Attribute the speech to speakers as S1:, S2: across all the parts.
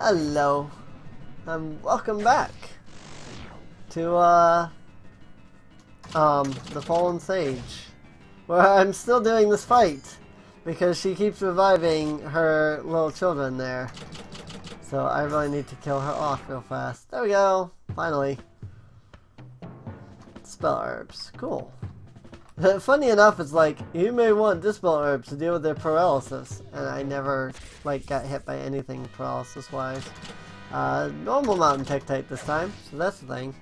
S1: Hello, and welcome back to the Fallen Sage, where I'm still doing this fight because she keeps reviving her little children there. So I really need to kill her off real fast. There we go, finally. Spell herbs, cool. Funny enough, it's like, you may want dispel herbs to deal with their paralysis, and I never, like, got hit by anything paralysis-wise. Normal mountain tech type this time, so that's the thing.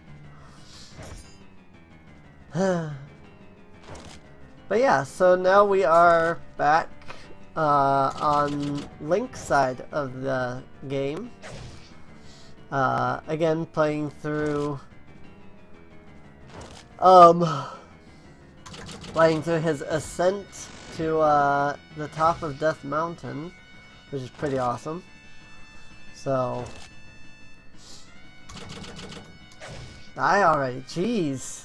S1: But yeah, so now we are back, on Link's side of the game. Again, playing through, playing through his ascent to the top of Death Mountain, which is pretty awesome. So, die already, jeez.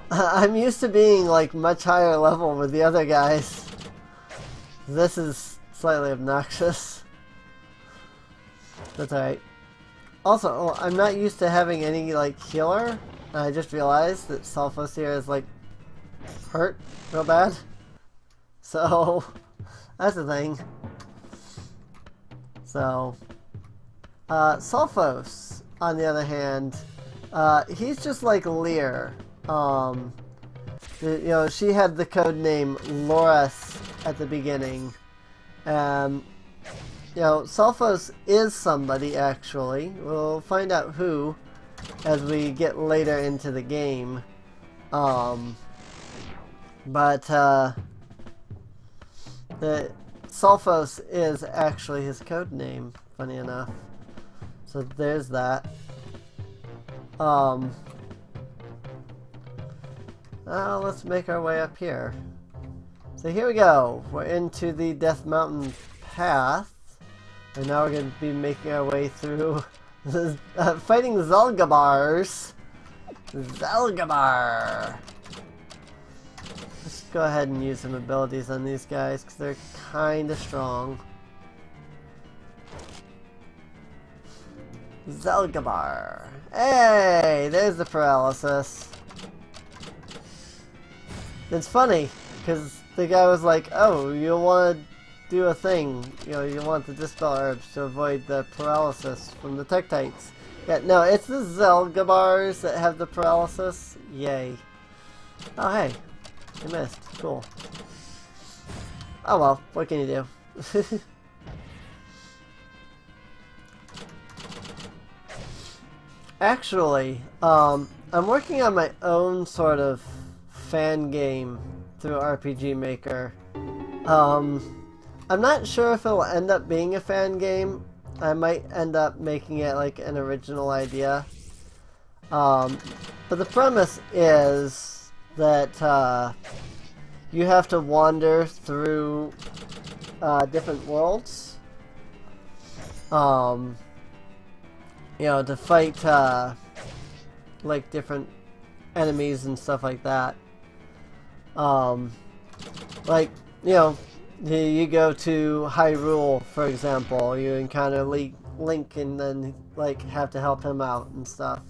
S1: I'm used to being like much higher level with the other guys. This is slightly obnoxious. That's alright. Also, I'm not used to having any like healer. I just realized that Sulfos here is like hurt real bad. So that's the thing. So Sulfos, on the other hand, he's just like Lear. You know, she had the code name Loris at the beginning. You know, Sulfos is somebody actually. We'll find out who as we get later into the game. But the Sulfos is actually his code name, funny enough. So there's that. Let's make our way up here. So here we go. We're into the Death Mountain path. And now we're going to be making our way through fighting Zzalgabars. Zzalgabar. Let's go ahead and use some abilities on these guys because they're kind of strong. Zzalgabar. Hey, there's the paralysis. It's funny because the guy was like, "Oh, you want to do a thing? You know, you want the dispel herbs to avoid the paralysis from the Tektites." Yeah, no, it's the Zzalgabars that have the paralysis. Yay! Oh, hey. I missed. Cool. Oh well, what can you do? Actually, I'm working on my own sort of fan game through RPG Maker. I'm not sure if it'll end up being a fan game. I might end up making it like an original idea. But the premise is that you have to wander through different worlds, you know, to fight like different enemies and stuff like that. Like, you know, you go to Hyrule, for example, you encounter Link and then like have to help him out and stuff.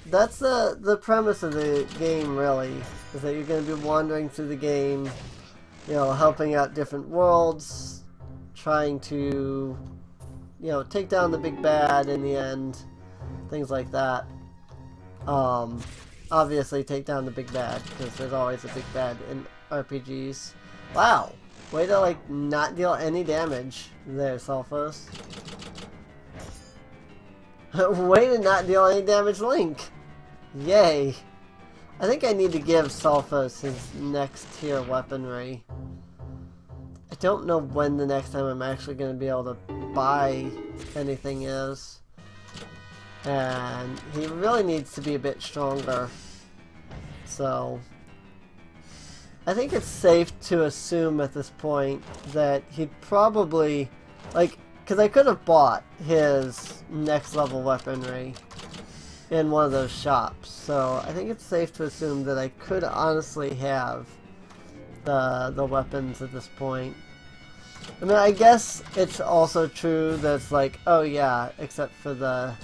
S1: That's the premise of the game, really, is that you're going to be wandering through the game, you know, helping out different worlds, trying to, you know, take down the big bad in the end, things like that. Obviously take down the big bad, because there's always a big bad in RPGs. Wow! Way to, like, not deal any damage there, Sulfos. Way to not deal any damage, Link! Yay! I think I need to give Sulfos his next tier weaponry. I don't know when the next time I'm actually going to be able to buy anything is. And he really needs to be a bit stronger. So I think it's safe to assume at this point that he'd probably, like, because I could have bought his next level weaponry in one of those shops. So I think it's safe to assume that I could honestly have the weapons at this point. I mean, I guess it's also true that it's like, oh yeah, except for the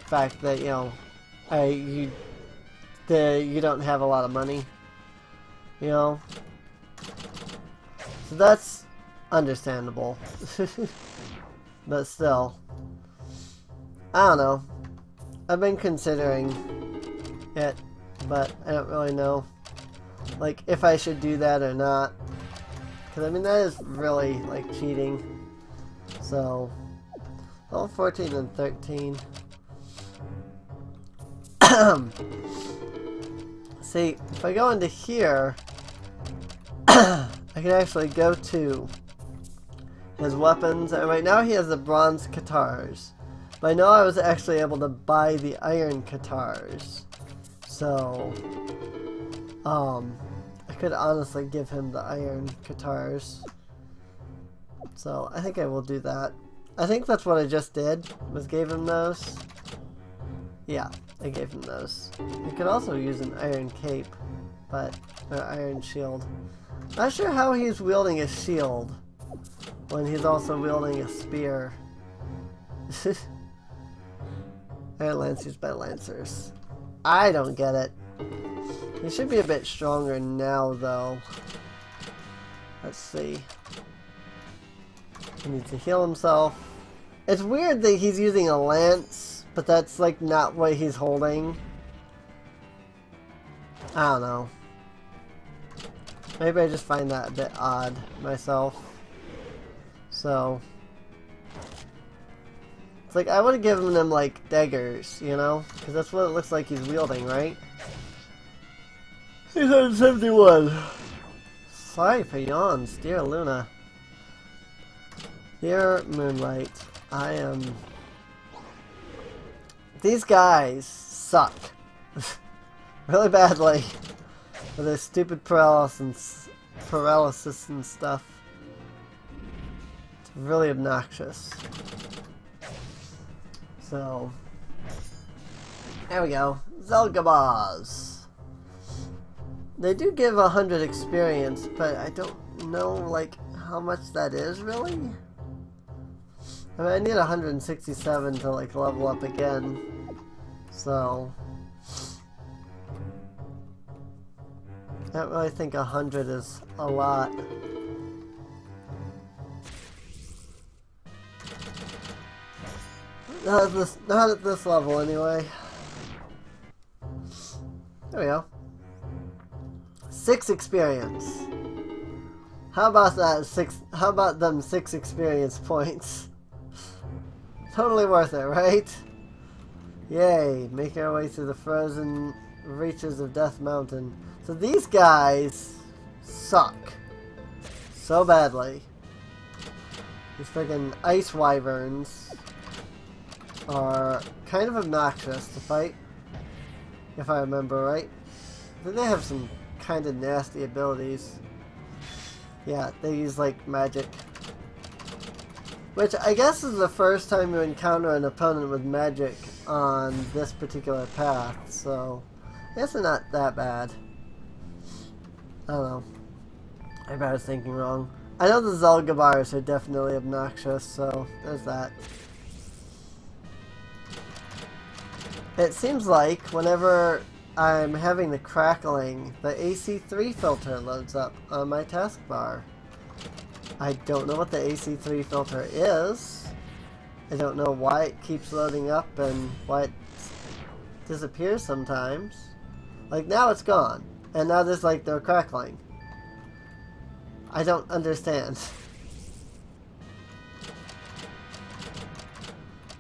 S1: fact that, you know, you don't have a lot of money, you know, so that's understandable. But still, I don't know. I've been considering it, but I don't really know, like, if I should do that or not. Because, I mean, that is really, like, cheating. So, level 14 and 13. See, if I go into here, I can actually go to his weapons. And right now he has the bronze guitars. But I know I was actually able to buy the iron guitars. So, I could honestly give him the iron guitars. So, I think I will do that. I think that's what I just did, was gave him those. Yeah, I gave him those. You could also use an iron cape, but, or iron shield. Not sure how he's wielding a shield when he's also wielding a spear. Iron Lance used by Lancers. I don't get it. He should be a bit stronger now, though. Let's see. He needs to heal himself. It's weird that he's using a lance, but that's like not what he's holding. I don't know. Maybe I just find that a bit odd myself. So, it's like I would have given him like daggers, you know? Because that's what it looks like he's wielding, right? 871. Sorry for yawns, dear Luna. Dear Moonlight, I am... These guys suck. Really badly. With their stupid paralysis and stuff. It's really obnoxious. So, there we go. Zzalgabars. They do give 100 experience, but I don't know, like, how much that is, really? I mean, I need 167 to, like, level up again. So, I don't really think 100 is a lot. Not at this level, anyway. There we go. 6 experience. How about that? How about them 6 experience points? Totally worth it, right? Yay! Making our way through the frozen reaches of Death Mountain. So these guys suck so badly. These friggin' ice wyverns are kind of obnoxious to fight, if I remember right. I think they have some kind of nasty abilities. Yeah, they use like magic. Which I guess is the first time you encounter an opponent with magic on this particular path, so I guess they're not that bad. I don't know. Maybe I was thinking wrong. I know the Zzalgabars are definitely obnoxious, so there's that. It seems like whenever I'm having the crackling, the AC3 filter loads up on my taskbar. I don't know what the AC3 filter is. I don't know why it keeps loading up and why it disappears sometimes. Like now it's gone, and now there's like the crackling. I don't understand.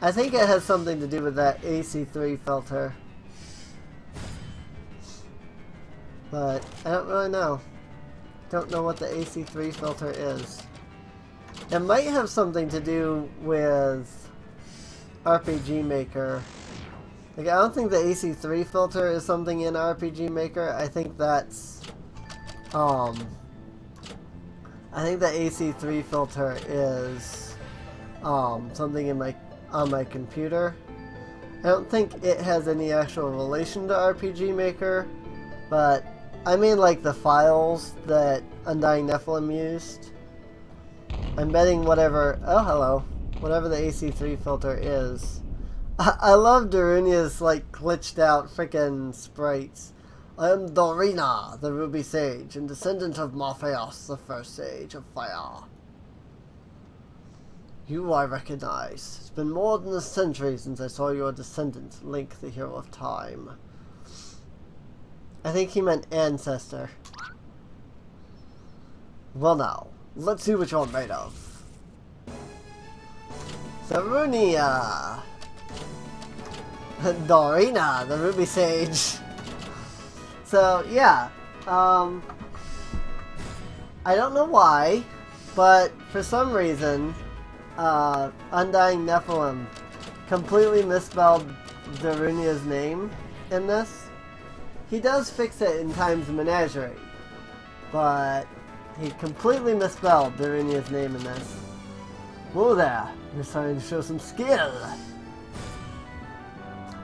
S1: I think it has something to do with that AC3 filter. But I don't really know. Don't know what the AC3 filter is. It might have something to do with RPG Maker. Like, I don't think the AC3 filter is something in RPG Maker. I think that's I think the AC3 filter is something in on my computer. I don't think it has any actual relation to RPG Maker, but I mean like the files that UndyingNephalim used. I'm betting whatever... Oh, hello. Whatever the AC3 filter is. I love Darunia's, like, glitched out frickin' sprites. I am Dorina, the Ruby Sage, and descendant of Morpheus, the first Sage of Fire. You I recognize. It's been more than a century since I saw your descendant, Link, the hero of time. I think he meant ancestor. Well now, let's see what you're made of. Sarunia! Dorina, the Ruby Sage. So, yeah. I don't know why, but for some reason, UndyingNephalim completely misspelled Darunia's name in this. He does fix it in Time's Menagerie, but he completely misspelled Darunia's name in this. Whoa there, you're starting to show some skill.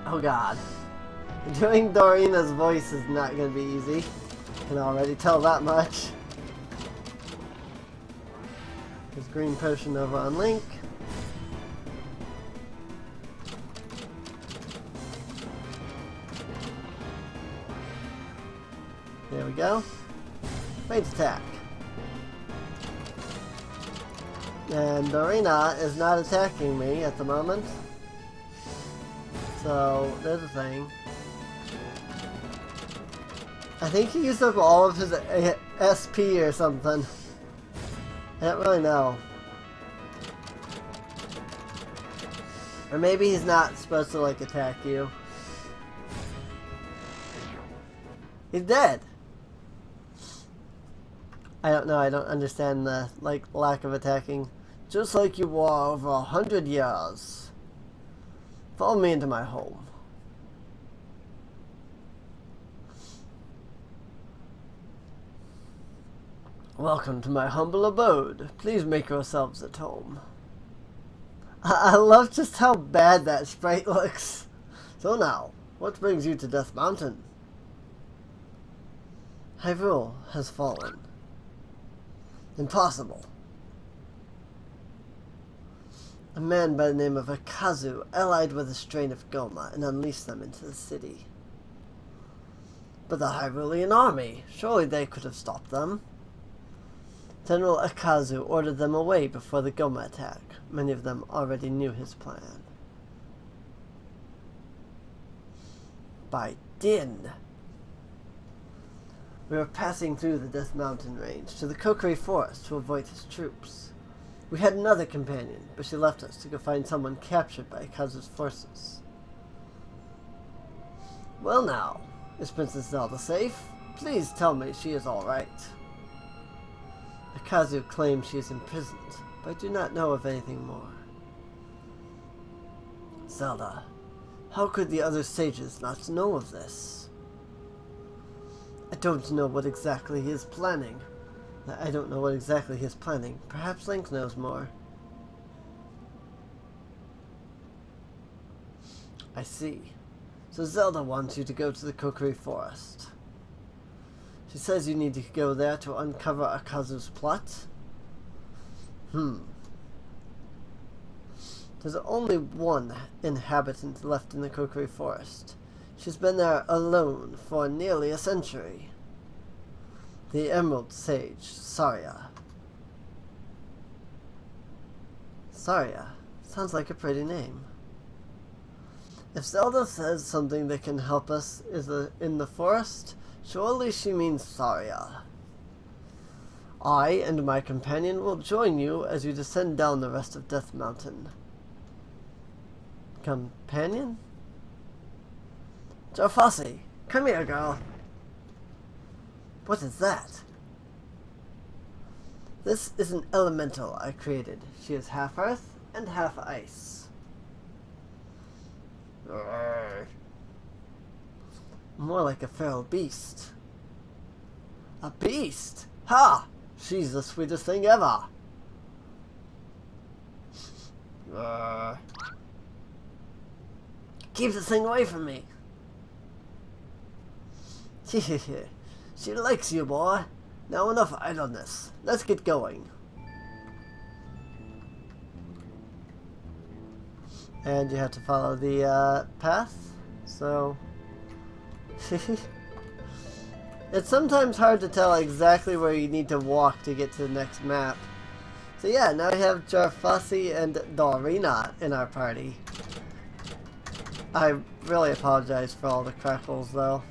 S1: Oh god. Doing Dorina's voice is not going to be easy. I can already tell that much. There's green potion over on Link. There we go. Range attack. And Dorina is not attacking me at the moment. So, there's a thing. I think he used up all of his SP or something. I don't really know. Or maybe he's not supposed to, like, attack you. He's dead! I don't know, I don't understand the, like, lack of attacking. Just like you were over 100 years. Follow me into my home. Welcome to my humble abode. Please make yourselves at home. I love just how bad that sprite looks. So now, what brings you to Death Mountain? Hyrule has fallen. Impossible. A man by the name of Akazu allied with a strain of Goma and unleashed them into the city. But the Hyrulean army, surely they could have stopped them. General Akazu ordered them away before the Goma attack. Many of them already knew his plan. By Din. We were passing through the Death Mountain range to the Kokiri Forest to avoid his troops. We had another companion, but she left us to go find someone captured by Akazu's forces. Well now, is Princess Zelda safe? Please tell me she is alright. Akazu claims she is imprisoned, but I do not know of anything more. Zelda, how could the other sages not know of this? I don't know what exactly he is planning. Perhaps Link knows more. I see. So Zelda wants you to go to the Kokiri Forest. She says you need to go there to uncover Akazu's plot? There's only one inhabitant left in the Kokiri Forest. She's been there alone for nearly a century. The Emerald Sage, Saria. Saria? Sounds like a pretty name. If Zelda says something that can help us is in the forest, surely she means Saria. I and my companion will join you as you descend down the rest of Death Mountain. Companion? Jafasi, come here, girl. What is that? This is an elemental I created. She is half earth and half ice. More like a feral beast. A beast? Ha! She's the sweetest thing ever. Keep this thing away from me. She likes you, boy. Now enough idleness. Let's get going. And you have to follow the path. So it's sometimes hard to tell exactly where you need to walk to get to the next map. So yeah, now we have Jarfasi and Dorina in our party. I really apologize for all the crackles though.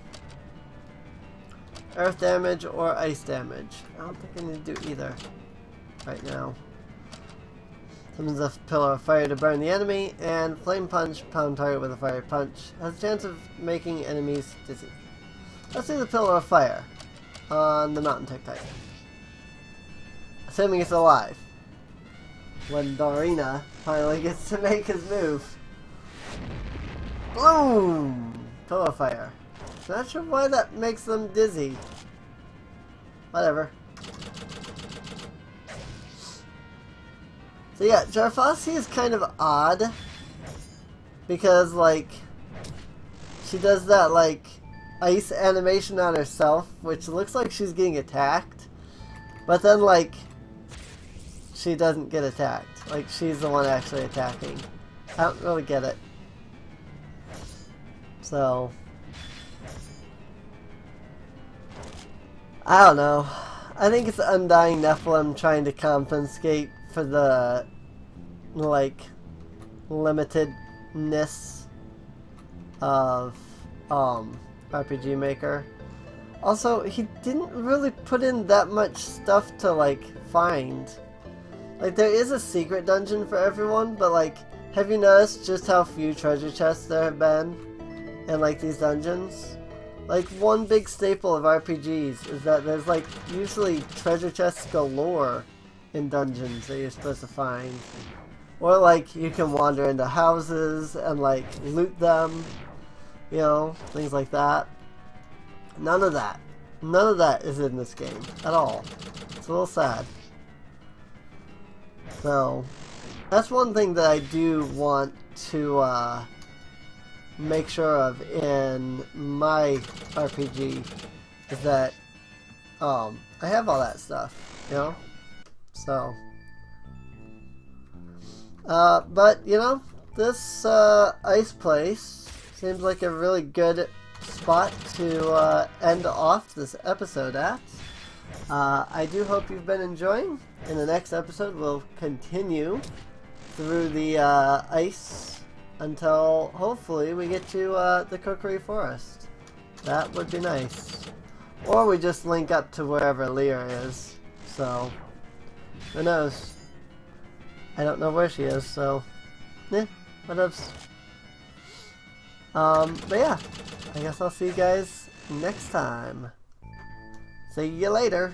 S1: Earth damage or ice damage. I don't think I need to do either right now. Summons a pillar of fire to burn the enemy, and flame punch, pound target with a fire punch. Has a chance of making enemies dizzy. Let's do the pillar of fire on the mountain Titan. Assuming it's alive. When Dorina finally gets to make his move. Boom! Pillar of fire. Not sure why that makes them dizzy. Whatever. So yeah, Jarfasi is kind of odd. Because, like, she does that, like, ice animation on herself, which looks like she's getting attacked. But then, like, she doesn't get attacked. Like, she's the one actually attacking. I don't really get it. So I don't know. I think it's UndyingNephalim trying to compensate for the, like, limitedness of RPG Maker. Also, he didn't really put in that much stuff to, like, find. Like, there is a secret dungeon for everyone, but, like, have you noticed just how few treasure chests there have been in, like, these dungeons? Like, one big staple of RPGs is that there's, like, usually treasure chests galore in dungeons that you're supposed to find. Or, like, you can wander into houses and, like, loot them. You know, things like that. None of that. None of that is in this game at all. It's a little sad. So, that's one thing that I do want to make sure of in my RPG is that I have all that stuff, you know? So, but, you know, this ice place seems like a really good spot to end off this episode at. I do hope you've been enjoying. In the next episode, we'll continue through the ice until hopefully we get to the Cookery Forest. That would be nice. Or we just link up to wherever Lear is. So, who knows? I don't know where she is, so what else? But yeah, I guess I'll see you guys next time. See you later.